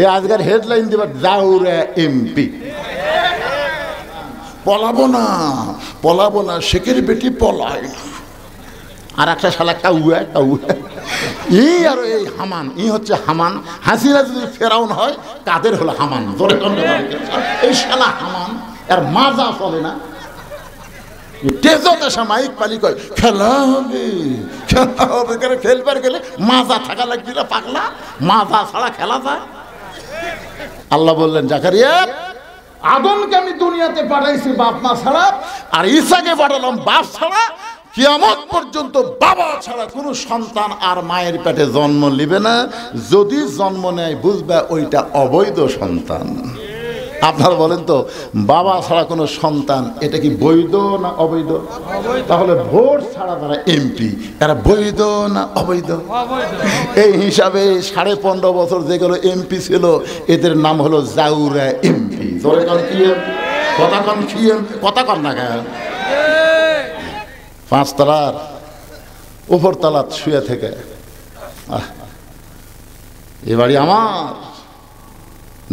এই আজকের হেডলাইন দিবার জাউরা এমপি। পলাবো না শেখের বেটি পলায় না। আর একটা শালা কাউয়া এই আর এই হামান, হচ্ছে হামান। হাসিনা যদি ফেরাউন হয়, কাদের হলো হামান? ধরে এই শালা হামান, আর মাজা চলে না। মাইক পালি কয় খেলা হবে খেলবার গেলে মাজা থাকা লাগবে না পাগলা, মাজা ছাড়া খেলা যায়? আল্লাহ বললেন জাকারিয়া, আদমকে আমি দুনিয়াতে পাঠাইছি বাপ মা ছাড়া, আর ঈসাকে পাঠালাম বাপ ছাড়া। কিয়ামত পর্যন্ত বাবা ছাড়া কোনো সন্তান আর মায়ের পেটে জন্ম নেবে না। যদি জন্ম নেয় বুঝবে ওইটা অবৈধ সন্তান। আপনারা বলেন তো, বাবা ছাড়া কোনো সন্তান এটা কি বৈধ না অবৈধ? তাহলে ভোট ছাড়া তারা এমপি, এরা বৈধ না অবৈধ? এই হিসাবে 15.5 বছর যেগুলো এমপি ছিল এদের নাম হলো জাউরা এমপি। কথা কন না কেন? 5 তলার উপর তলা শুয়ে থেকে এ বাড়ি আমার,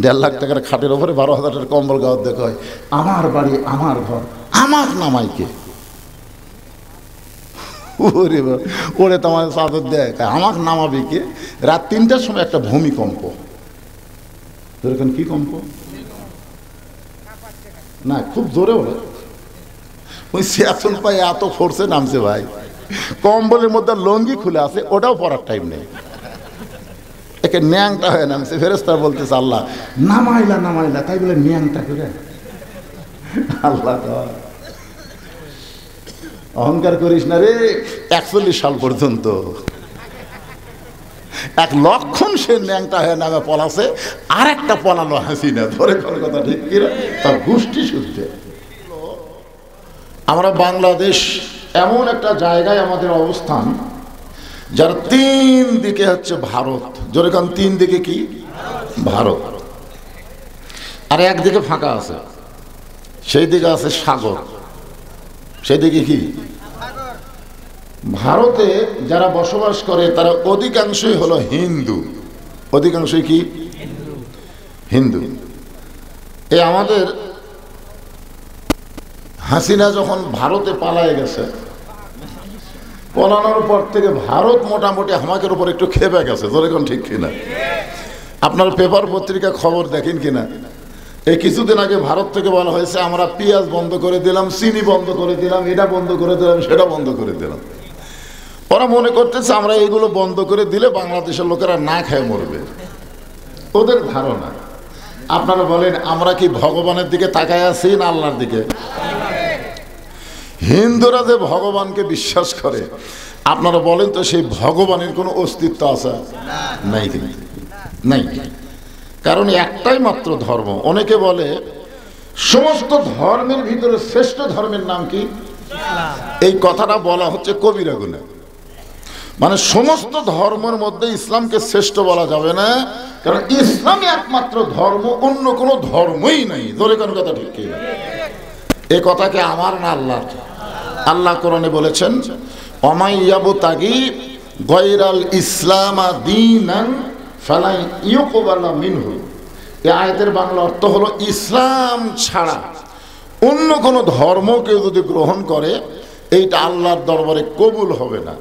1.5 লাখ টাকার খাটের ওপরে 12,000 টাকার কম্বল গাওয়ার দেখো, আমার বাড়ি আমার ঘর, আমার নামাইকে ওরে তোমার চাদর দেয়, আমাকে নামাবি কে? রাত 3টার সময় একটা ভূমিকম্প। দেখেন কি কম্প না, খুব জোরে বলে ওই সিয়াসন পায়ে এত ফোর্সে নামছে ভাই, কম্বলের মধ্যে লঙ্গি খুলে আছে, ওটাও পরার টাইম নেই, একে ন্যাংটা হয়ে নামছে। ফেরেশতা বলতেছে আল্লাহ নামাইলা তাই বলে ন্যাংটা করে। আল্লাহ অহংকার করিস না রে। 41 সাল পর্যন্ত 1 লক্ষণ সে ন্যাংটা হয়ে নামে পলাছে, আর একটা পলালো হাসিনা। ধরে কোন কথা ঠিক কিনা? তার গোষ্ঠী শুদ্ধে। আমরা বাংলাদেশ এমন একটা জায়গায় আমাদের অবস্থান, যার 3 দিকে হচ্ছে ভারত। জোরে কান, 3 দিকে কি? ভারত। আর একদিকে ফাঁকা আছে, সেই দিকে আছে সাগর। সেই দিকে কি? ভারতে যারা বসবাস করে তারা অধিকাংশই হলো হিন্দু। অধিকাংশই কি? হিন্দু। এই আমাদের হাসিনা যখন ভারতে পালায়ে গেছে, পলানোর পর থেকে ভারত মোটামুটি আমাদের উপর একটু খেপে গেছে। ধরে কোন ঠিক কিনা? আপনার পেপার পত্রিকা খবর দেখেন কিনা? এই কিছুদিন আগে ভারত থেকে বলা হয়েছে আমরা পেঁয়াজ বন্ধ করে দিলাম, চিনি বন্ধ করে দিলাম, এটা বন্ধ করে দিলাম, সেটা বন্ধ করে দিলাম। ওরা মনে করতেছে আমরা এইগুলো বন্ধ করে দিলে বাংলাদেশের লোকেরা না খেয়ে মরবে, ওদের ধারণা। আপনারা বলেন আমরা কি ভগবানের দিকে তাকায় আছি না আল্লাহর দিকে? হিন্দুরা যে ভগবানকে বিশ্বাস করে, আপনারা বলেন তো সেই ভগবানের কোনো অস্তিত্ব আছে? নাই, নাই। কারণ একটাই মাত্র ধর্ম। অনেকে বলে সমস্ত ধর্মের ভিতরে শ্রেষ্ঠ ধর্মের নাম কি? এই কথাটা বলা হচ্ছে কবিরা গুনাহ। মানে সমস্ত ধর্মের মধ্যে ইসলামকে শ্রেষ্ঠ বলা যাবে না, কারণ ইসলামই একমাত্র ধর্ম, অন্য কোনো ধর্মই নাই। ধরে কোন কথা ঠিক কিনা? এই কথাকে আমার না আল্লাহ? আল্লাহ কোরআনে বলেছেন অমাইয়াবতাগি গায়রাল ইসলাম দীনান ফালা ইউকবালা মিনহু। এই আয়াতের বাংলা অর্থ হলো ইসলাম ছাড়া অন্য কোনো ধর্মকে যদি গ্রহণ করে এইটা আল্লাহর দরবারে কবুল হবে না।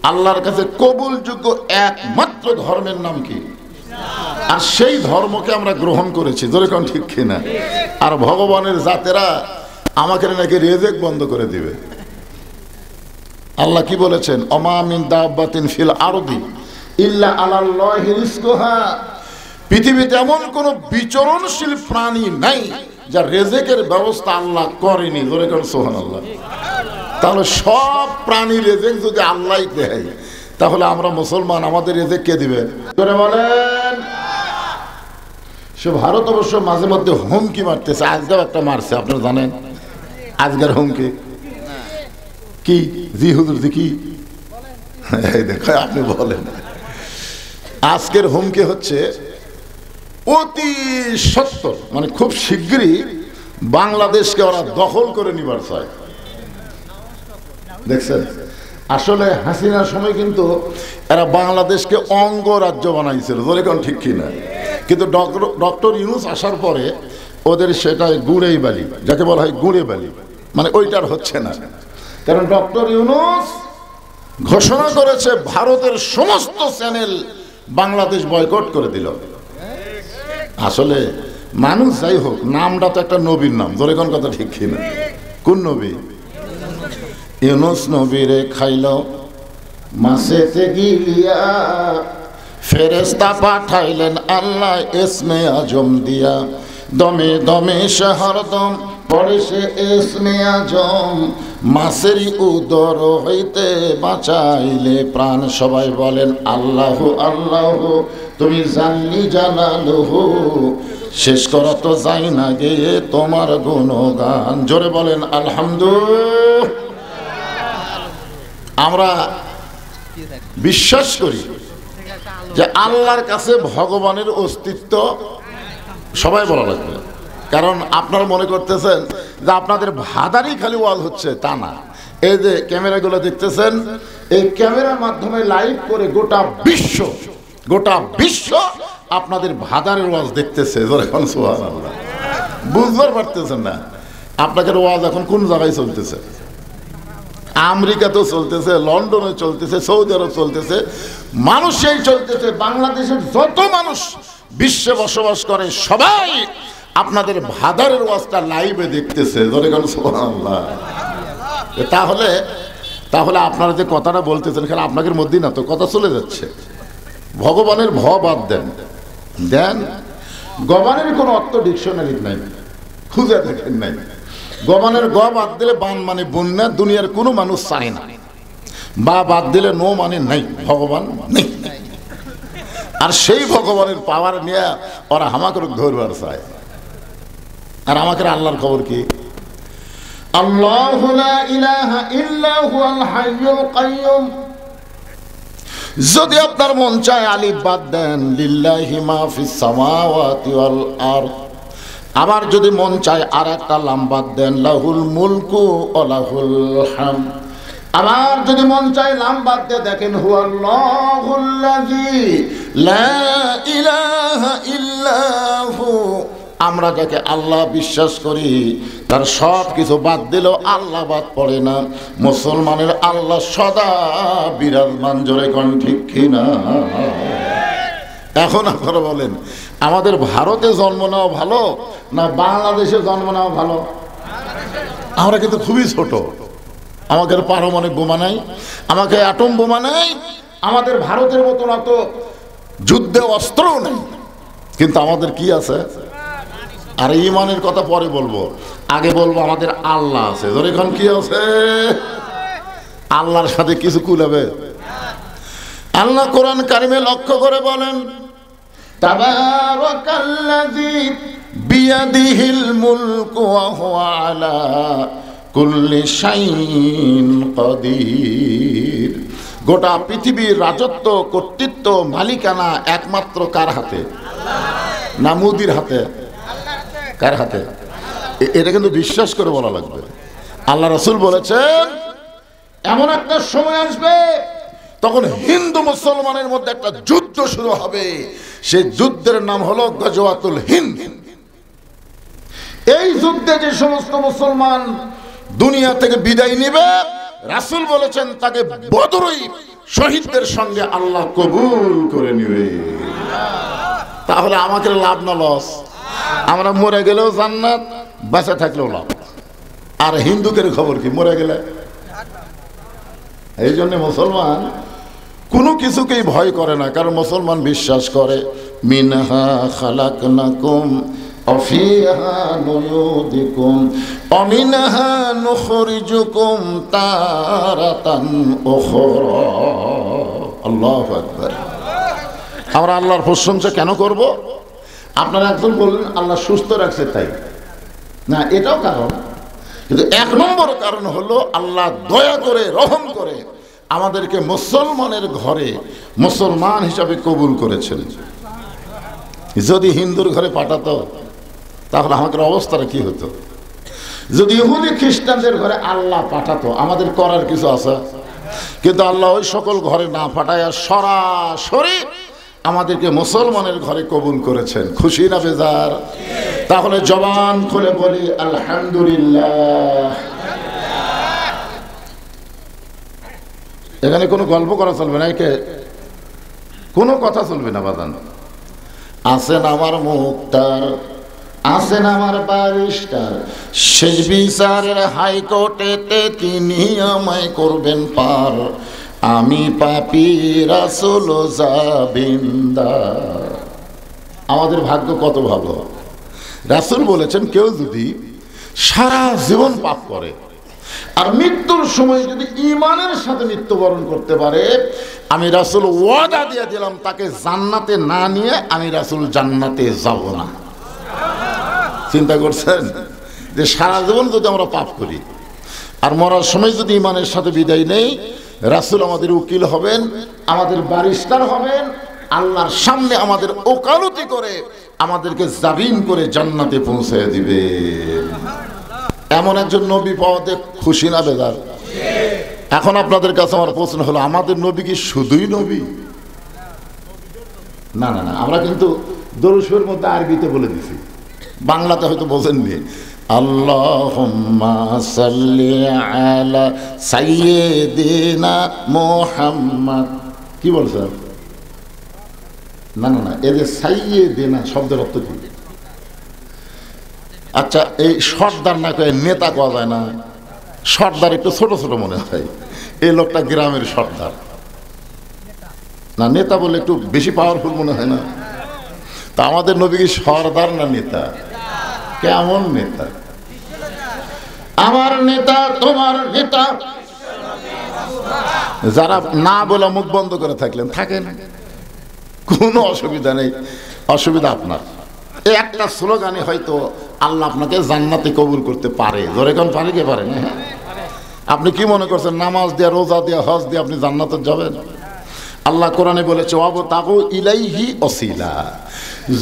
আল্লাহর কাছে কবুলযোগ্য একমাত্র ধর্মের নাম কি? আর সেই ধর্মকে আমরা গ্রহণ করেছি। ধরে কোন ঠিক কিনা? আর ভগবানের জাতেরা আমাকে নাকি রিজিক বন্ধ করে দিবে। আল্লাহ কি বলেছেন? ওমা মিন দাব্বাতিন ফিল আরদি ইল্লা আলাল্লাহি রিজকুহা। পৃথিবীতে এমন কোন বিচরণশীল প্রাণী নাই যার রিজিকের ব্যবস্থা আল্লাহ করেনি। ধরে কোন সুবহানাল্লাহ। তাহলে সব প্রাণী রিজিক যদি আল্লাহই দেয়, তাহলে আমরা মুসলমান, আমাদের রিজিক কে দিবে? করে বলেন। সে ভারত অবশ্য মাঝে মধ্যে হুমকি মারতেছে, আজকেও একটা মারছে, আপনারা জানেন। আজকের হুমকি কি? জি হুজুর, কি দেখো আপনি বলেন। আজকের হুমকি হচ্ছে অতি সত্তর, মানে খুব শীঘ্রই বাংলাদেশকে ওরা দখল করে নিবার চায়। দেখছেন? আসলে হাসিনার সময় কিন্তু এরা বাংলাদেশকে অঙ্গরাজ্য বানাইছিল। ধরে কোন ঠিক কিনা? কিন্তু ডক্টর ইউনূস আসার পরে ওদের সেটাই গুড়েই বালি, যাকে বলা হয় গুড়ে বালি, মানে ওইটার হচ্ছে না। কারণ ডক্টর ইউনূস ঘোষণা করেছে ভারতের সমস্ত চ্যানেল বাংলাদেশ বয়কট করে দিল। আসলে মানুষ যাই হোক, নামটা তো একটা নবীর নাম, ধরে কোন কথা ঠিক কিনা? কোন নবী? ইউনূস নবীরে খাইল মাছেতে গিলিয়া, ফেরেশতা পাঠাইলেন আল্লাহ ইসমে আজম দিয়া, দমে দমে সে হরদম পড়ে সে ইসমে আজম, মাছেরই উদর হইতে বাঁচাইলে প্রাণ। সবাই বলেন আল্লাহ আল্লাহ, তুমি জানলি জানালহু, শেষ করা তো যাই না গেয়ে তোমার গুণগান। জোরে বলেন আলহামদুলিল্লাহ। আমরা বিশ্বাস করি যে আল্লাহর কাছে ভগবানের অস্তিত্ব, সবাই বলা লাগবে। কারণ আপনারা মনে করতেছেন যে আপনাদের ভাদারই খালি ওয়াজ হচ্ছে, তা না। এই যে ক্যামেরাগুলো দেখতেছেন, এই ক্যামেরার মাধ্যমে লাইভ করে গোটা বিশ্ব আপনাদের ভাদারের ওয়াজ দেখতেছে। এখন সুবহানাল্লাহ, বুঝতে পারতেছেন না আপনাদের ওয়াজ এখন কোন জায়গায় চলতেছে। আমেরিকাতেও চলতেছে, লন্ডনে চলতেছে, সৌদি আরব চলতেছে, মানুষেই চলতেছে। বাংলাদেশের যত মানুষ বিশ্বে বসবাস করে সবাই আপনাদের ভাদারের ওয়াজটা লাইভে দেখতেছে। সুবহানাল্লাহ। তাহলে আপনারা যে কথাটা বলতেছেন, কারণ আপনাদের মধ্যেই না তো কথা চলে যাচ্ছে। ভগবানের ভ বাদ দেন, গবানের কোনো অর্থ ডিকশনারি নাই, খুঁজে দেখেন নাই। গবানের গ বাদ দিলে বান মানে বন্যা, দুনিয়ার কোনো মানুষ চায় না। বা বাদ দিলে নো মানে নাই, ভগবান নেই। আর সেই ভগবানের পাওয়ার নিয়ে ওরা হামাকে ধরবার চায়। আর আমাকে আল্লাহর খবর কি? আল্লাহু লা ইলাহা ইল্লা হুয়াল হাইয়ুল কাইয়ুম। যদি আপনার মন চায় আলিফ বাদ দেন, লিল্লাহি মা ফিস সামাওয়াতি ওয়াল আরদ। আবার যদি মন চায় আর একটা লাম বাদ দেন, লাহুল মুলকু ওয়া লাহুল হামদ। আবার যদি মন চায় লাম বাদ দিয়ে দেখেন, হুয়াল্লাহুল্লাযী লা ইলাহা ইল্লাহু। আমরা যাকে আল্লাহ বিশ্বাস করি তার সব কিছু বাদ দিলেও আল্লাহ বাদ পড়ে না। মুসলমানের আল্লাহ সদা বিরাজমান। জোরে কোন ঠিক কিনা? এখন আপনারা বলেন, আমাদের ভারতে জন্ম নেওয়া ভালো না বাংলাদেশে জন্ম নেওয়া ভালো? আমরা কিন্তু খুবই ছোট, আমাদের পারমাণবিক বোমা নাই, আমাকে অ্যাটম বোমা নাই, আমাদের ভারতের মতো না তো যুদ্ধে অস্ত্রও নেই, কিন্তু আমাদের কি আছে? আর ঈমানের কথা পরে বলবো, আগে বলবো আমাদের আল্লাহ আছে। ধরে এখন কি আছে? আল্লাহর সাথে কিছু কুলাবে? আল্লাহ কোরআন কারিমে লক্ষ্য করে বলেন, তাবারাকাল্লাযী বিয়াদিহিল মুলকু ওয়া হুয়া আলা কুল্লি শাইইন কাদির। গোটা পৃথিবীর রাজত্ব, কর্তৃত্ব, মালিকানা একমাত্র কার হাতে? না মুদির হাতে? কার হাতে? এটা কিন্তু বিশ্বাস করে বলা লাগবে। আল্লাহ রাসূল বলেছেন, এমন একটা সময় আসবে তখন হিন্দু মুসলমানের মধ্যে একটা যুদ্ধ শুরু হবে। সেই যুদ্ধের নাম হলো গজওয়াতুল হিন্দ। এই যুদ্ধে যে সমস্ত মুসলমান দুনিয়া থেকে বিদায় নেবে, রাসূল বলেছেন তাকে বদরই শহীদদের সঙ্গে আল্লাহ কবুল করে নেবে। তাহলে আমাকে লাভ না লস? আমরা মরে গেলেও জান্নাত, বেঁচে থাকলেও লাভ। আর হিন্দুদের খবর কি? মরে গেলে। এই জন্য মুসলমান কোনো কিছুকেই ভয় করে না, কারণ মুসলমান বিশ্বাস করে মিনহা খালাকনাকুম অফিহা নুয়ুদিকুম অমিনহা নুখরিজুকুম তারাতান উখরা। আল্লাহু আকবার। আমরা আল্লাহর প্রশংসা কেন করব? আপনারা একজন বললেন আল্লাহ সুস্থ রাখছে তাই না, এটাও কারণ, কিন্তু এক নম্বর কারণ হলো আল্লাহ দয়া করে, রহম করে আমাদেরকে মুসলমানের ঘরে মুসলমান হিসাবে কবুল করেছেন। যদি হিন্দুর ঘরে পাঠাতো তাহলে আমাদের অবস্থাটা কি হতো? যদি ইহুদি খ্রিস্টানদের ঘরে আল্লাহ পাঠাতো, আমাদের করার কিছু আছে? কিন্তু আল্লাহ ওই সকল ঘরে না পাঠায় সরাসরি আমাদেরকে মুসলমানের ঘরে কবুল করেছেন। খুশি না বেজার? তাহলে জবান খুলে বলি আলহামদুলিল্লাহ। এখানে কোনো গল্প করা চলবে না, একে কোনো কথা চলবে না বাজান। আছেন আমার মুক্তার, আছেন আমার ব্যারিস্টার, শেষ বিচারের হাইকোর্টেতে তিনি আমায় করবেন পার। আমি পাপী রাসূল জাবিন্দার। আমাদের ভাগ্য কত ভালো। রাসূল বলেছেন কেউ যদি সারা জীবন পাপ করে আর মৃত্যুর সময় যদি ঈমানের সাথে মৃত্যুবরণ করতে পারে, আমি রাসূল ওয়াদা দিয়ে দিলাম তাকে জান্নাতে না নিয়ে আমি রাসূল জান্নাতে যাব না। চিন্তা করছেন যে সারা জীবন যদি আমরা পাপ করি আর মরার সময় যদি ঈমানের সাথে বিদায় নেই, রাসূল আমাদের উকিল হবেন, আমাদের ব্যারিস্টার হবেন, আল্লাহর সামনে আমাদের ওকালতি করে আমাদেরকে জামিন করে জান্নাতে পৌঁছে দিবে। এমন একজন নবী পাওয়াতে খুশি না বেজার? এখন আপনাদের কাছে আমার প্রশ্ন হলো, আমাদের নবী কি শুধুই নবী? না না না, আমরা কিন্তু দরুদ শরীফের মধ্যে আরবিতে বলে দিছি, বাংলাতে হয়তো বোঝেননি। আল্লাহুম্মা সাল্লি আলা সাইয়্যিদিনা মুহাম্মদ। কি বলছেন? না না না, এই যে সাইয়্যিদিনা শব্দের অর্থ কি? আচ্ছা, এই সর্দার না কয়ে নেতা কোয়া যায় না? সর্দার একটু ছোট ছোট মনে হয়, এই লোকটা গ্রামের সর্দার না, নেতা বলে একটু বেশি পাওয়ারফুল মনে হয় না? তা আমাদের নবী কি সর্দার না নেতা? কেমন নেতা? আমার নেতা, তোমার নেতা। যারা না বলে মুখ বন্ধ করে থাকলেন, থাকেন, কোনো অসুবিধা নেই। অসুবিধা আপনার। এই একটা স্লোগানে হয়তো আল্লাহ আপনাকে জান্নাতে কবুল করতে পারে। ধরে কোন পারে? কে পারে না? আপনি কি মনে করছেন নামাজ দিয়া, রোজা দিয়া, হজ দিয়ে আপনি জান্নাতে যাবেন? আল্লাহ কোরআনে বলেছে ওয়াবতাগু ইলাইহি ওসিলা,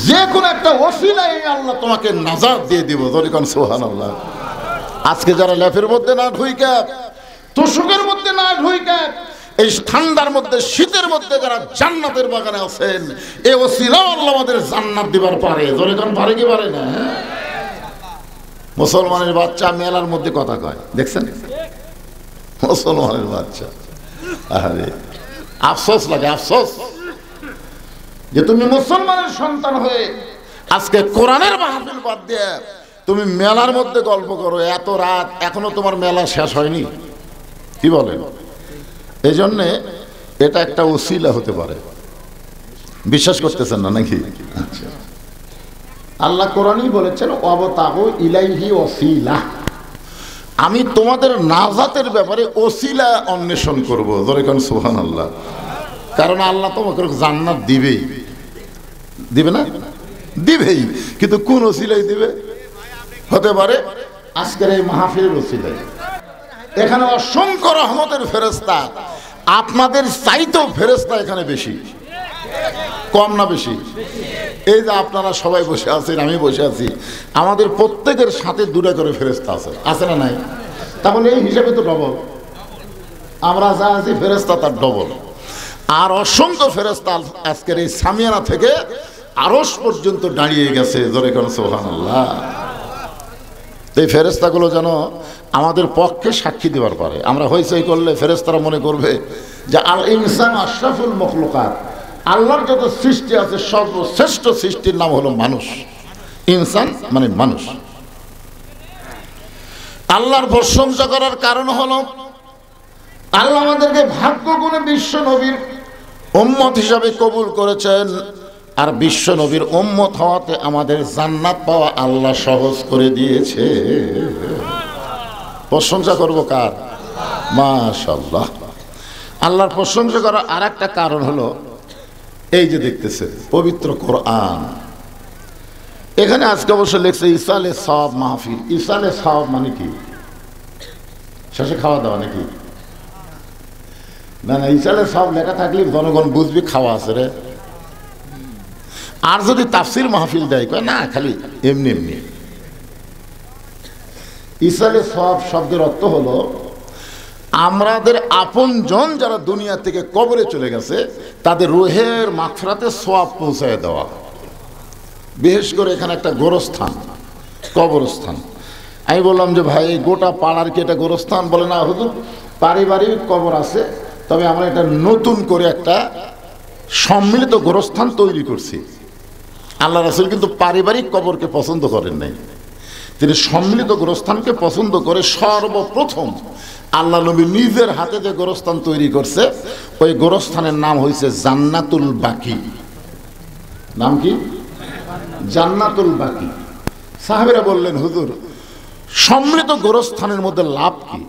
যে কোন একটা ওসিলায় আল্লাহ তোমাকে নাজাত দিয়ে দিব। ধরে কোন সুবহানাল্লাহ। আজকে যারা লেফের মধ্যে না ঢুইকা, তোষকের মধ্যে না ঢুইকা, এই ঠান্ডার মধ্যে, শীতের মধ্যে যারা জান্নাতের বাগানে আছেন, এই ওসিলা আল্লাহ আমাদের জান্নাত দিবার পারে। ধরে কোন পারে কি পারে না? মুসলমানের বাচ্চা মেলার মধ্যে কথা কয়, দেখছেন? মুসলমানের বাচ্চা, আরে আফসোস লাগে, আফসোস যে তুমি মুসলমানের সন্তান হয়ে আজকে কোরআনের মাহফিল বাদ দিয়ে তুমি মেলার মধ্যে গল্প করো। এত রাত এখনো তোমার মেলা শেষ হয়নি, কি বলেন? এই জন্যে এটা একটা ওসিলা হতে পারে। বিশ্বাস করতেছেন না নাকি? আচ্ছা, আল্লাহ কোরআনই বলেছেন ওয়াবতাগু ইলাইহি ওসিলা, আমি তোমাদের নাজাতের ব্যাপারে ওসিলা অন্বেষণ করবো। ধরে কোন সুবহানাল্লাহ। কারণ আল্লাহ তোমাকে জান্নাত দিবেই, দিবে না? দিবেই, কিন্তু কোন ওসিলাই দিবে? হতে পারে আজকের এই মাহফিলের ওসিলায়। এখানে অসংখ্য রহমতের ফেরেশতা, আপনাদের চাইতেও ফেরেশতা এখানে বেশি। কম না বেশি? এই যে আপনারা সবাই বসে আছেন, আমি বসে আছি, আমাদের প্রত্যেকের সাথে দুটো করে ফেরেশতা আছে, আছে না নাই? তাহলে এই হিসাবে তো ডবল। আমরা যা আছি ফেরেশতা তার ডবল। আর অসংখ্য ফেরেশতা আজকের এই সামিয়ানা থেকে আরশ পর্যন্ত দাঁড়িয়ে গেছে। ধরে কোন সুবহানাল্লাহ। এই ফেরেশতাগুলো যেন আমাদের পক্ষে সাক্ষী দেওয়ার পারে। আমরা হইচই করলে ফেরেশতারা মনে করবে যে আল ইনসান আশরাফুল মখলুকাত, আল্লাহর যত সৃষ্টি আছে সর্বশ্রেষ্ঠ সৃষ্টির নাম হলো মানুষ। ইনসান মানে মানুষ। আল্লাহর প্রশংসা করার কারণ হলো আল্লাহ আমাদেরকে ভাগ্য গুণে বিশ্ব নবীর উম্মত হিসাবে কবুল করেছেন। আর বিশ্ব নবীর উম্মত হওয়াতে আমাদের জান্নাত পাওয়া আল্লাহ সহজ করে দিয়েছে। প্রশংসা করব কার? মাশাআল্লাহ। আল্লাহর প্রশংসা করার আর একটা কারণ হলো এই যে দেখতেছে পবিত্র কোরআন। এখানে আজকে অবশ্য লেখছে ইসালে সওয়াব মাহফিল। ইসালে সওয়াব মানে কি? শেষে খাওয়া দাওয়া নাকি? না না, ইসালে সওয়াব লেখা থাকলে জনগণ বুঝবি খাওয়া আছে রে। আর যদি তাফসির মাহফিল দেয়, কয় না খালি এমনি এমনি। ইসালে সওয়াব শব্দের অর্থ হলো আমাদের আপনজন যারা দুনিয়া থেকে কবরে চলে গেছে তাদের রুহের মাগফিরাতে সওয়াব পৌঁছায় দেওয়া। বিশেষ করে এখানে একটা গোরস্থান, কবরস্থান। আমি বললাম যে ভাই গোটা পাড়ার কি এটা গোরস্থান? বলে না হুজুর, পারিবারিক কবর আছে, তবে আমরা এটা নতুন করে একটা সম্মিলিত গোরস্থান তৈরি করছি। আল্লাহ রাসূল কিন্তু পারিবারিক কবরকে পছন্দ করেন নাই, তিনি সম্মিলিত গোরস্থানকে পছন্দ করে সর্বপ্রথম আল্লাহ নবী নিজের হাতে যে গোরস্থান তৈরি করছে ওই গোরস্থানের নাম হয়েছে জান্নাতুল বাকি। নাম কি? জান্নাতুল বাকি। সাহাবীরা বললেন হুজুর সম্মিলিত গোরস্থানের মধ্যে লাভ কি?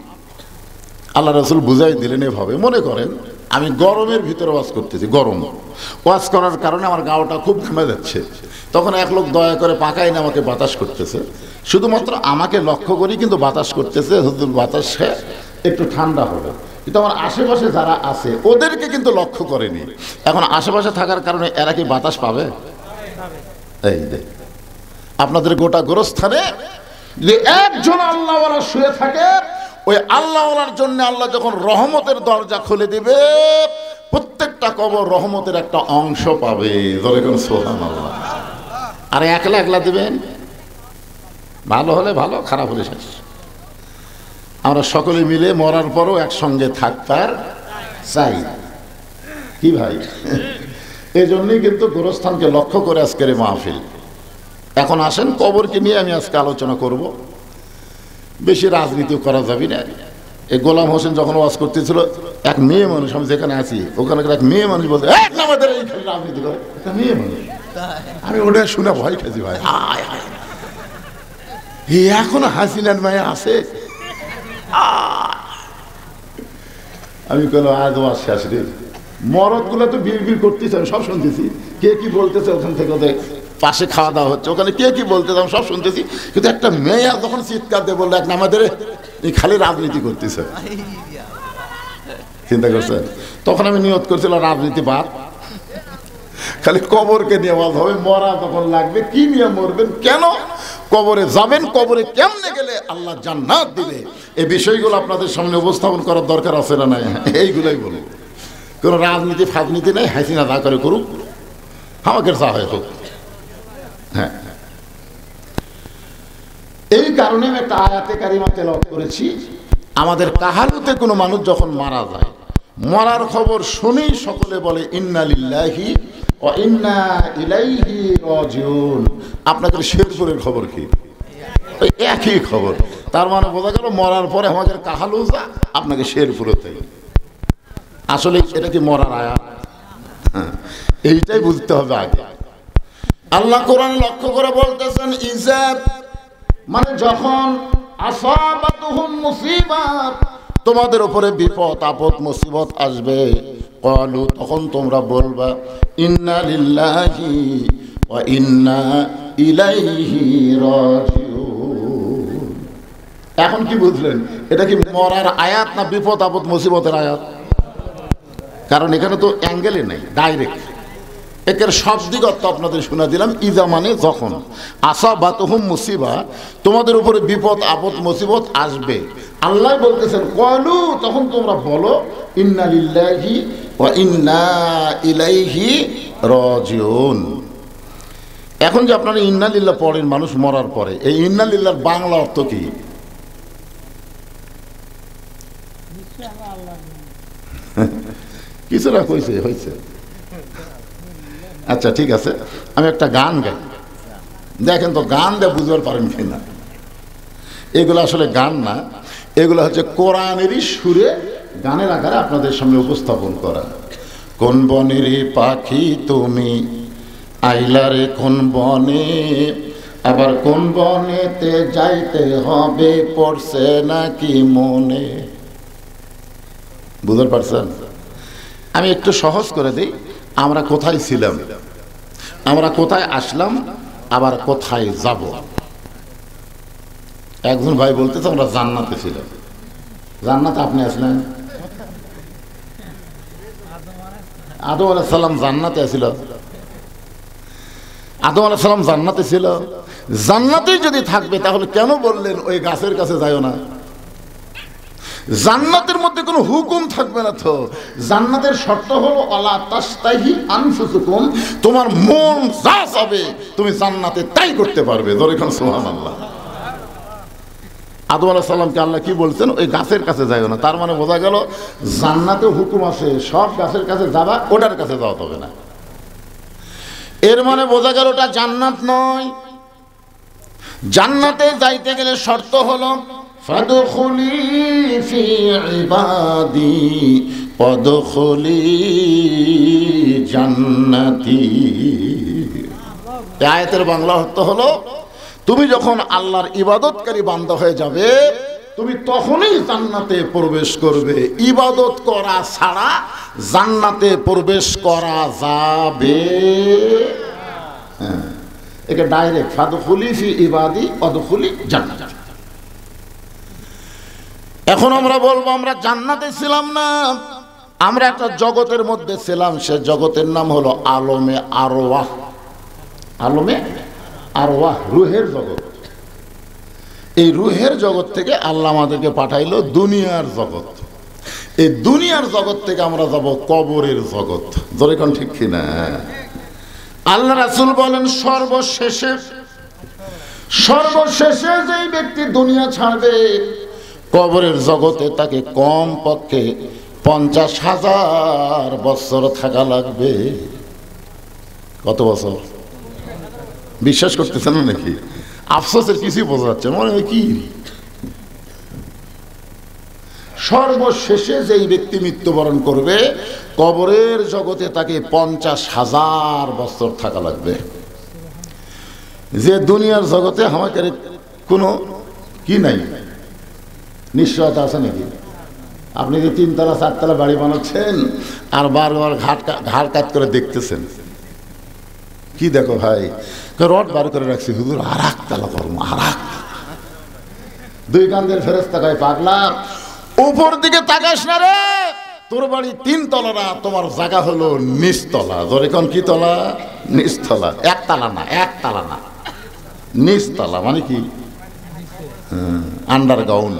আল্লাহ রাসূল বুঝাই দিলেন এভাবে, মনে করেন আমি গরমের ভিতরে ওয়াজ করতেছি, গরম ওয়াজ করার কারণে আমার গাওটা খুব ঘেমে যাচ্ছে, তখন এক লোক দয়া করে পাকায় না আমাকে বাতাস করতেছে, শুধুমাত্র আমাকে লক্ষ্য করি কিন্তু বাতাস করতেছে, হুজুর বাতাসে একটু ঠান্ডা হবে, কিন্তু আমার আশেপাশে যারা আছে ওদেরকে কিন্তু লক্ষ্য করেনি। এখন আশেপাশে থাকার কারণে এরা কি বাতাস পাবে? এই দেখ আপনাদের গোটা গোরস্থানে যে একজন আল্লাহওয়ালা শুয়ে থাকে, ওই আল্লাহওয়ালার জন্য আল্লাহ যখন রহমতের দরজা খুলে দিবে প্রত্যেকটা কবর রহমতের একটা অংশ পাবে। সুবহানাল্লাহ। আর একলা একলা দিবেন, ভালো হলে ভালো, খারাপ হলে শেষ। আমরা সকলে মিলে মরার পরও একসঙ্গে থাকতার চাই, কি ভাই? এই জন্যই কিন্তু গোরস্থানকে লক্ষ্য করে আজকের মাহফিল। এখন আসেন কবরকে নিয়ে আমি আজকে আলোচনা করব, বেশি রাজনীতি করা যাবে না। এই গোলাম হোসেন যখন ওয়াজ করতেছিল, এক মেয়ে মানুষ, আমি যেখানে আছি ওখানে এক মেয়ে মানুষ বলছে আমাদের এই রাজনীতি করে, একটা মেয়ে মানুষ। আমি ওটা শুনে ভয় খাইছি ভাই, হায় হায়, এখনো হাসিনার মায়া আছে। আমি কেন আজ ওয়াজ শেষ রে, মরদ গুলো তো বিড় বিড় করতেছে, আমি সব শুনতেছি, কে কি বলতেছে ওখান থেকে, ওদের পাশে খাওয়া দাওয়া হচ্ছে, ওখানে কে কি বলতেছে আমি সব শুনতেছি, কিন্তু একটা মেয়ে যখন চিৎকার দিয়ে বললো এক আমাদের এই খালি রাজনীতি করতেছে, চিন্তা করছেন? তখন আমি নিয়ত করছিলাম রাজনীতি বাদ, খালি কবরকে নিয়ে ওয়াজ হবে। মরা তখন লাগবে, কি নিয়ে মরবেন, কেন কবরে যাবেন, কবরে কেমনে গেলে আল্লাহ জান্নাত দিবে, এই বিষয়গুলো আপনাদের সামনে উপস্থাপন করার দরকার আছে না নাই? এইগুলোই বলবো। কোনো রাজনীতি ফাজনীতি নেই, হাসিনা যা করে করুক, আমাকে চা হয় হোক। হ্যাঁ, এই কারণে আমি একটা আয়াতে কারিমা তেলাওয়াত করেছি। আমাদের কাহালুতে কোনো মানুষ যখন মারা যায়, মরার খবর শুনেই সকলে বলে ইন্না লিল্লাহি ওয়া ইন্না ইলাইহি রাজিউন। আপনাদের শেরপুরের খবর কি? ওই একই খবর। তার মানে বোঝা গেল মরার পরে আমাদের কাহালুজা, আপনাকে শেরপুরতে। আসলে এটা কি মরার আয়াত? হ্যাঁ, এইটাই বুঝতে হবে আগে। আল্লাহ কোরআন লক্ষ্য করে বলতেছেন ইজাব, মানে যখন আসাবাতুহুম মুসিবাত, তোমাদের উপরে বিপদ আপদ মুসিবত আসবে, ক্বালু, তখন তোমরা বলবা ইন্না লিল্লাহি ওয়া ইন্না ইলাইহি রাজিউন। এখন কি বুঝলেন? এটা কি মরার আয়াত না বিপদ আপদ মুসিবতের আয়াত? কারণ এখানে তো অ্যাঙ্গেলে নেই, ডাইরেক্ট একের শব্দিক অর্থ আপনাদের শোনা দিলাম। ইজা মানে যখন, আসাবাতুহুম মুসিবা, তোমাদের উপরে বিপদ আপদ মুসিবত আসবে, আল্লাহ বলতেছেন ক্বালু, তখন তোমরা বলো ইন্না লিল্লাহি ওয়া ইন্না ইলাইহি রাজিউন। এখন যে আপনারা ইন্না লিল্লাহ পড়েন মানুষ মরার পরে, এই ইন্না লিল্লাহর বাংলা অর্থ কি? কিছুটা কইছে হয়েছে। আচ্ছা ঠিক আছে, আমি একটা গান গাই, দেখেন তো গান দিয়ে বুঝতে পারেন কিনা। এগুলো আসলে গান না, এগুলো হচ্ছে কোরআনেরই সুরে গানের আকারে আপনাদের সামনে উপস্থাপন করা। কোন বনের পাখি তুমি আইলারে কোন বনে, আবার কোন বনেতে যাইতে হবে পড়ছে নাকি মনে। বুঝতে পারছেন? আমি একটু সহজ করে দিই, আমরা কোথায় ছিলাম, আমরা কোথায় আসলাম, আবার কোথায় যাব। একজন ভাই বলতেছে আমরা জান্নাতে ছিলাম। জান্নাতে আপনি আসলেন? আদম আলাইহিস সালাম জান্নাতে ছিল। আদম আলাইহিস সালাম জান্নাতে ছিল। জান্নাতেই যদি থাকবে তাহলে কেন বললেন ওই গাছের কাছে যাইও না? জান্নাতের মধ্যে কোনো হুকুম থাকবে না। তো জান্নাতের শর্ত হলো আলা তাস্তাহি আনফুসুকুম, তোমার মন যা চাবে তুমি জান্নাতে তাই করতে পারবে। ধরে এখন সুবহানাল্লাহ। আদম আলাইহিস সালামকে আল্লাহ কি বলছেন? ওই গাছের কাছে যাইও না। তার মানে বোঝা গেল জান্নাতে হুকুম আছে, সব গাছের কাছে যাবা, ওটার কাছে যাওয়া হবে না। এর মানে বোঝা গেল ওটা জান্নাত নয়। জান্নাতে যাইতে গেলে শর্ত হলো ফাদখুলি ফি ইবাদি ওয়াদখুলি জান্নাতি। এই আয়াতের বাংলা অর্থ হলো তুমি যখন আল্লাহর ইবাদতকারী বান্দা হয়ে যাবে তুমি তখনই জান্নাতে প্রবেশ করবে। ইবাদত করা ছাড়া জান্নাতে প্রবেশ করা যাবে হ্যাঁ, একে ডাইরেক্ট ফাদখুলি ফি ইবাদি ওয়াদখুলি জান্নাতি। এখন আমরা বলবো আমরা জান্নাতে ছিলাম না, আমরা একটা জগতের মধ্যে ছিলাম। সে জগতের নাম হলো আলমে আরওয়াহ। আলমে আরওয়াহ, রুহের জগৎ। এই রুহের জগৎ থেকে আল্লাহ আমাদেরকে পাঠাইলো দুনিয়ার জগৎ। এই দুনিয়ার জগৎ থেকে আমরা যাব কবরের জগৎ। ধরে কোন ঠিক কিনা? আল্লাহ রাসূল বলেন সর্বশেষে যেই ব্যক্তি দুনিয়া ছাড়বে কবরের জগতে তাকে কম পক্ষে 50,000 বছর থাকা লাগবে। কত বছর? বিশ্বাস করতেছেন না নাকি? আফসোসের কিছুই বোঝা যাচ্ছে মনে হয় কি? সর্বশেষে যেই ব্যক্তি মৃত্যুবরণ করবে কবরের জগতে তাকে 50,000 বছর থাকা লাগবে। যে দুনিয়ার জগতে আমাদের কোনো কি নাই, নিশ্চয়তা আছে নাকি? আপনি যে 3তলা 4তলা বাড়ি বানাচ্ছেন আর বারবার ঘাট কাট করে দেখতেছেন, কি দেখো ভাই? রড বার করে রাখছি, হুজুর আর একতলা করবো, আর দুই কান্দের ফেরেশতা কয় পাগলা উপর দিকে তাকাস না রে, তোর বাড়ি 3তলা না, তোমার জায়গা হলো নিচতলা। ধরে কোন কি তলা? নিচতলা। একতলা না, নিচতলা মানে কি? আন্ডারগ্রাউন্ড।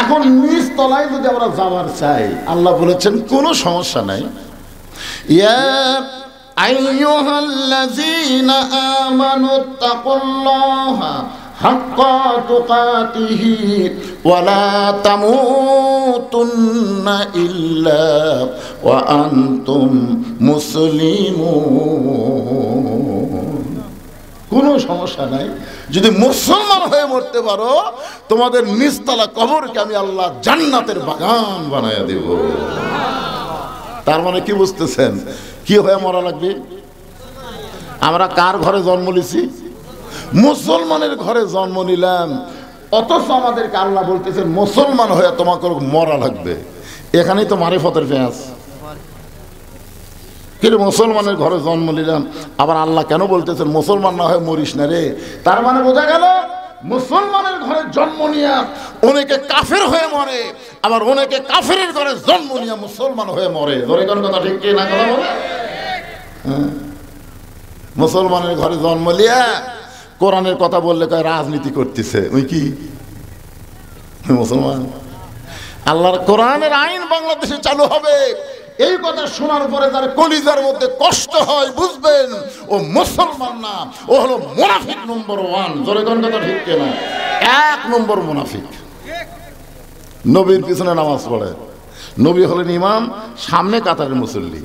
এখন নিচ তলায় যদি আমরা যাওয়ার চাই, আল্লাহ বলেছেন কোনো সমস্যা নাই। ইয়া আইয়ুহাল্লাযীনা আমানুত্তাকুল্লাহা হাক্কা তুকাতিহি ওয়া লা তামুতুন্না ইল্লা ওয়া আনতুম মুসলিমুন। কোনো সমস্যা নাই, যদি মুসলমান হয়ে মরতে পারো তোমাদের নিচতলা কবরকে আমি আল্লাহ জান্নাতের বাগান বানায়া দেব। তার মানে কি বুঝতেছেন? কি হয়ে মরা লাগবে? আমরা কার ঘরে জন্ম নিছি? মুসলমানের ঘরে জন্ম নিলাম, অথচ আমাদেরকে আল্লাহ বলতেছেন মুসলমান হয়ে তোমাকে মরা লাগবে। এখানেই তো মারিফতের পেঁয়াজ। কিন্তু মুসলমানের ঘরে জন্ম নিলাম, আবার আল্লাহ কেন বলতেছেন মুসলমান না হয়ে মরিস না রে? তার মানে বোঝা গেল মুসলমানের ঘরে জন্ম নিয়ে অনেকে কাফের হয়ে মরে, আবার অনেকে কাফেরের ঘরে জন্ম নিয়ে মুসলমান হয়ে মরে। ধরে কোন কথা ঠিক কি না? কথা বলে মুসলমানের ঘরে জন্ম নিয়ে কোরআনের কথা বললে কয় রাজনীতি করতেছে। ওই কি মুসলমান? আল্লাহর কোরআনের আইন বাংলাদেশে চালু হবে, এই কথা শোনার পরে তার কলিজার মধ্যে কষ্ট হয়, বুঝবেন ও মুসলমান না, ও হলো মুনাফিক নম্বর 1। জোরে কোন কথা ঠিক কিনা? 1 নম্বর মুনাফিক। নবীর পিছনে নামাজ পড়ে, নবী হলেন ইমাম, সামনে কাতারের মুসল্লি,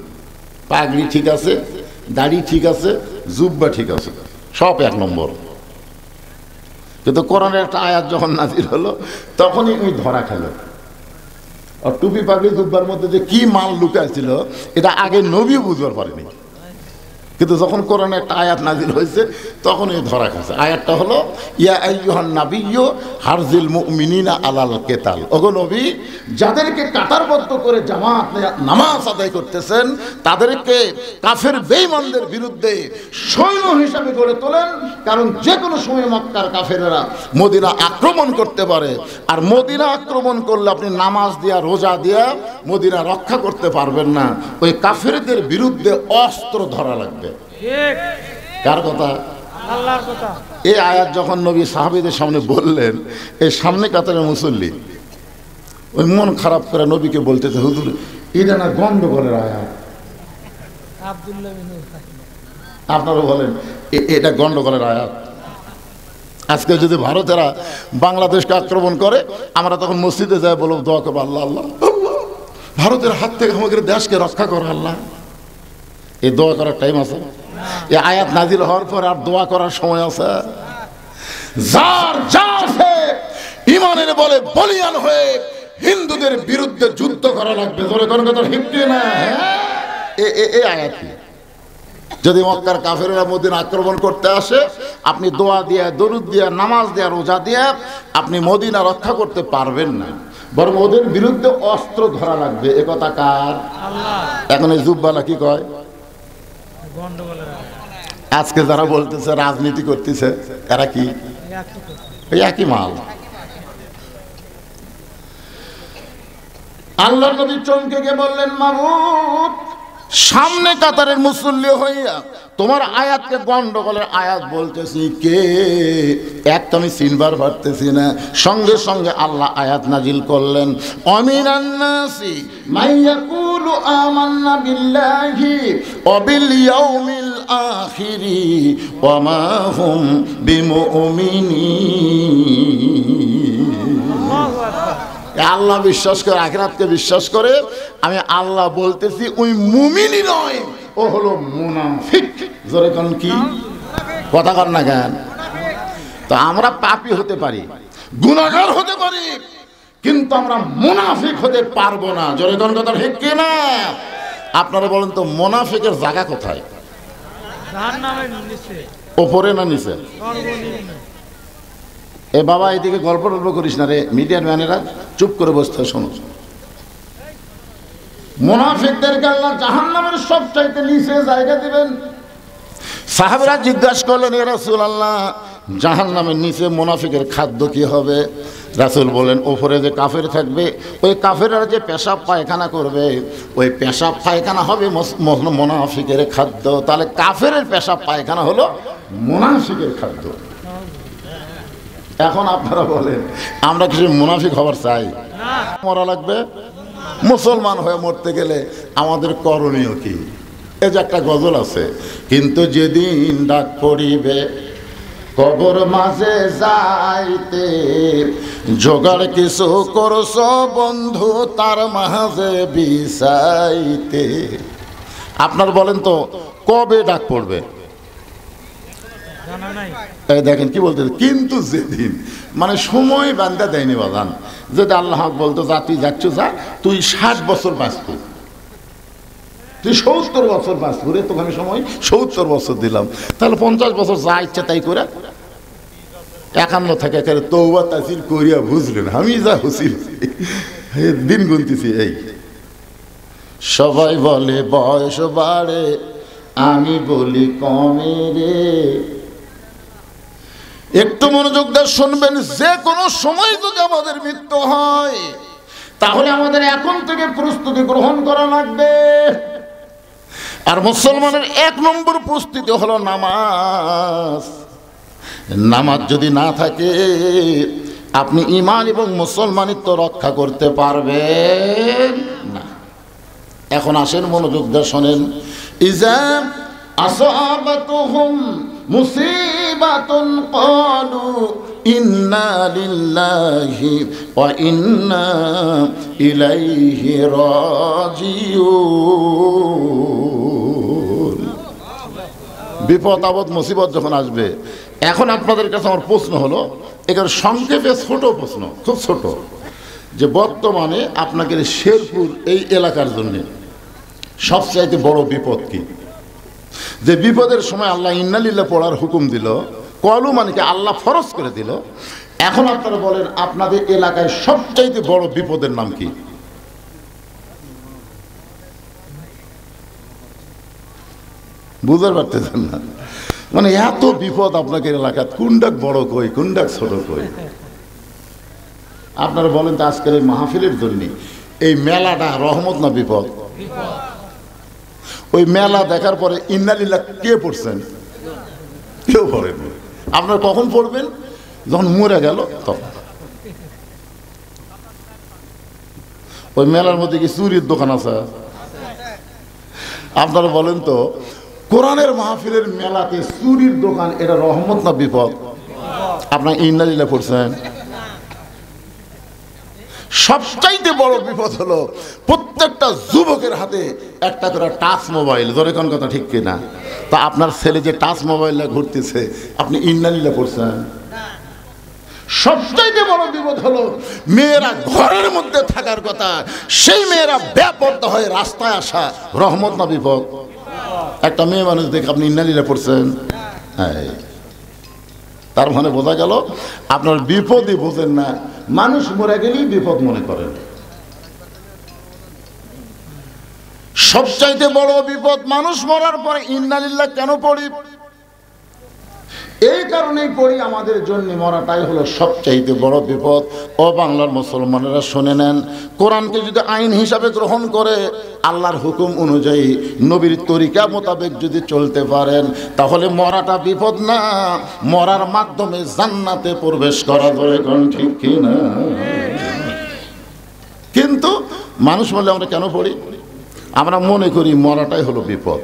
পাগড়ি ঠিক আছে, দাড়ি ঠিক আছে, জুব্বা ঠিক আছে, সব 1 নম্বর। কিন্তু কোরআনের একটা আয়াত যখন নাজিল হলো তখনই ওই ধরা খেল। আর টুপি পাগড়ি জুব্বার মধ্যে যে কি মাল লুকাইছিল এটা আগে নবী বুঝবার পারেনি, কিন্তু যখন কোরআনে একটা আয়াত নাজিল হয়েছে তখন এই ধরা খাচ্ছে। আয়াতটা হলো ইয়া আইয়ুহান নাবিয়্যু হারজিল মুমিনিনা আলাল কিতাল। ওগো নবী, যাদেরকে কাতারবদ্ধ করে জামাত নামাজ আদায় করতেছেন তাদেরকে কাফের বেঈমানদের বিরুদ্ধে সৈন্য হিসাবে গড়ে তোলেন, কারণ যে কোনো সময় মক্কার কাফেররা মদিনা আক্রমণ করতে পারে, আর মদিনা আক্রমণ করলে আপনি নামাজ দিয়া রোজা দিয়া মদিনা রক্ষা করতে পারবেন না। ওই কাফেরদের বিরুদ্ধে অস্ত্র ধরা লাগবে। কার কথা? আল্লাহর কথা। এই আয়াত যখন নবী সাহাবীদের সামনে বললেন, এই সামনে কাতারের মুসল্লি ওই মন খারাপ করে নবীকে বলতেছে, হুজুর এটা না গন্ডগোলের আয়াত। আপনারা বলেন এটা গন্ডগোলের আয়াত। আজকে যদি ভারতেরা বাংলাদেশকে আক্রমণ করে, আমরা তখন মসজিদে যাই বলব দোয়া করবো, আল্লাহ আল্লাহ আল্লাহ ভারতের হাত থেকে আমাদের দেশকে রক্ষা করো আল্লাহ। এই দোয়া করার টাইম আছে? এই আয়াত নাজিল হওয়ার পর আর দোয়া করার সময় আছে? যার যা আছে ইমানের বলে বলিয়ান হয়ে হিন্দুদের বিরুদ্ধে যুদ্ধ করা লাগবে। ধরে কোন কথা ঠিক না? এই আয়াত যদি মক্কার কাফেররা মদিনা আক্রমণ করতে আসে, আপনি দোয়া দিয়ে, দরুদ দিয়ে, নামাজ দিয়ে, রোজা দিয়ে আপনি মদিনা রক্ষা করতে পারবেন না, বরং ওদের বিরুদ্ধে অস্ত্র ধরা লাগবে। এ কথা কার? এখন এই জুব্বালা কি কয়? আজকে যারা বলতেছে রাজনীতি করতেছে, এরা কি এই একই মাল। আল্লাহর নবী চমকে গিয়ে বললেন, মাবুদ সামনে কাতারের মুসল্লি হইয়া তোমার আয়াতকে গন্ডগোলের আয়াত বলতেছি কে? একটা আমি চিনবার পারতেছি না। সঙ্গে সঙ্গে আল্লাহ আয়াত নাজিল করলেন, আমিনান নাসি মাইয়াকুলু আমান্না বিল্লাহি ওয়া বিল ইয়াউমিল আখিরি ওয়া মা হুম বিমুমিনিন। আল্লাহ বিশ্বাস করে, আখিরাতকে বিশ্বাস করে। আমি আল্লাহ বলতেছি ওই মুমিনই নয়, ও হলো মুনাফিক। জোরে কোন কি কথা কর না কেন? তো আমরা পাপী হতে পারি, গুনাহগার হতে পারি, কিন্তু আমরা মুনাফিক হতে পারবো না। জোরে কোন কথা ঠিক কি না? আপনারা বলেন তো মুনাফিকের জায়গা কোথায়? জাহান্নামের নিচে। উপরে না নিচে? এ বাবা এদিকে গল্প টল্প করিস না রে, মিডিয়ার ম্যানেরা চুপ করে বসতে শোনো। মুনাফিকদেরকে আল্লাহ জাহান্নামের সবচাইতে নিচে জায়গা দিবেন। সাহাবীরা জিজ্ঞাসা করলেন, ইয়া রাসূলুল্লাহ জাহান্নামের নিচে মুনাফিকের খাদ্য কি হবে? রাসূল বলেন, ওপরে যে কাফের থাকবে, ওই কাফেররা যে পেশাব পায়খানা করবে, ওই পেশাব পায়খানা হবে মুনাফিকের খাদ্য। তাহলে কাফেরের পেশাব পায়খানা হলো মুনাফিকের খাদ্য। এখন আপনারা বলেন আমরা কিছু মুনাফিক হবার চাই? মরা লাগবে। মুসলমান হয়ে মরতে গেলে আমাদের করণীয় কি? এই যে একটা গজল আছে, কিন্তু যেদিন ডাক পড়িবে কবর মাঝে যাইতে, জোগাড় কিছু করছ বন্ধু তার মাঝে বিছাইতে। আপনার বলেন তো কবে ডাক পড়বে? দেখেন কি বলতে, কিন্তু যেদিন, মানে সময় বান্ধা দেয়নি বাজান। যদি আল্লাহ বলতো যা তুই যাচ্ছ যা, তুই 60 বছর বাঁচবি, তুই 70 বছর বাঁচবো রে, তোকে আমি সময় 70 বছর দিলাম, তাহলে 50 বছর যা ইচ্ছা তাই করে 51 থেকে একেবারে তওবা তাসির করিয়া বুঝলেন আমি যা হুসিল দিন গুনতেছি। এই সবাই বলে বয়স বাড়ে, আমি বলি কমে রে। একটু মনোযোগ দিয়ে শুনবেন, যে কোনো সময় যদি আমাদের মৃত্যু হয় তাহলে আমাদের এখন থেকে প্রস্তুতি গ্রহণ করা লাগবে। আর মুসলমানের 1 নম্বর প্রস্তুতি হলো নামাজ। নামাজ যদি না থাকে আপনি ঈমান এবং মুসলমানিত্ব রক্ষা করতে পারবেন না। এখন আসেন মনোযোগ দিয়ে শোনেন, ইজা আসাবাতুহুম মুসিবাতুন ক্বালু ইন্না লিল্লাহি ওয়া ইন্না ইলাইহি রাজিউন। বিপদ আপদ মুসিবত যখন আসবে, এখন আপনাদের কাছে আমার প্রশ্ন হলো, এখানে সংক্ষেপে ছোট প্রশ্ন, খুব ছোট, যে বর্তমানে আপনাদের শেরপুর এই এলাকার জন্য সবচাইতে বড় বিপদ কি? যে বিপদের সময় আল্লাহ ইন্নালিল্লাহ পড়ার হুকুম দিল, কলু মানে কি আল্লাহ ফরজ করে দিল। এখন আপনারা বলেন আপনাদের এলাকায় সবচাইতে বড় বিপদের নাম কি? বুঝতে পারতেছেন না? মানে এত বিপদ আপনাদের এলাকায়, কোনটাক বড় কই, কোনটাক ছোট কই? আপনারা বলেন তো আজকের এই মাহফিলের জন্য এই মেলাটা রহমত না বিপদ? ওই মেলা দেখার পরে ইন্নালিল্লাহ কে পড়ছেন? কেউ পড়েন। আপনারা কখন পড়বেন? যখন মরে গেল তখন। ওই মেলার মধ্যে কি চুরির দোকান আছে? আপনারা বলেন তো, কোরআনের মাহফিলের মেলাতে চুরির দোকান, এটা রহমত না বিপদ? আপনার ইন্নালিল্লাহ পড়ছেন? সবচাইতে বড় বিপদ হলো প্রত্যেকটা যুবকের হাতে একটা করে টাচ মোবাইল। ধরে কোন কথা ঠিক কিনা? তা আপনার ছেলে যে টাচ মোবাইলে ঘুরতেছে, আপনি ইন্নালিল্লাহ পড়ছেন? সবচাইতে বড় বিপদ হলো মেয়েরা ঘরের মধ্যে থাকার কথা, সেই মেয়েরা বেপরদা হয়ে রাস্তায় আসা। রহমত না বিপদ? একটা মেয়ে মানুষ দেখে আপনি ইন্নালিল্লাহ পড়ছেন? হ্যাঁ, তার মানে বোঝা গেল আপনার বিপদই বোঝেন না, মানুষ মরে গেলেই বিপদ মনে করেন। সবচাইতে বড় বিপদ মানুষ মরার পরে ইন্নালিল্লাহ কেন পড়ি? এই কারণেই পড়ি, আমাদের জন্য মরাটাই হলো সবচাইতে বড় বিপদ। ও বাংলার মুসলমানেরা শুনে নেন, কোরআনকে যদি আইন হিসাবে গ্রহণ করে, আল্লাহর হুকুম অনুযায়ী নবীর তরিকা মোতাবেক যদি চলতে পারেন, তাহলে মরাটা বিপদ না, মরার মাধ্যমে জান্নাতে প্রবেশ করা ধরে কোন ঠিক কিনা? কিন্তু মানুষ বলে আমরা কেন পড়ি? আমরা মনে করি মরাটাই হলো বিপদ।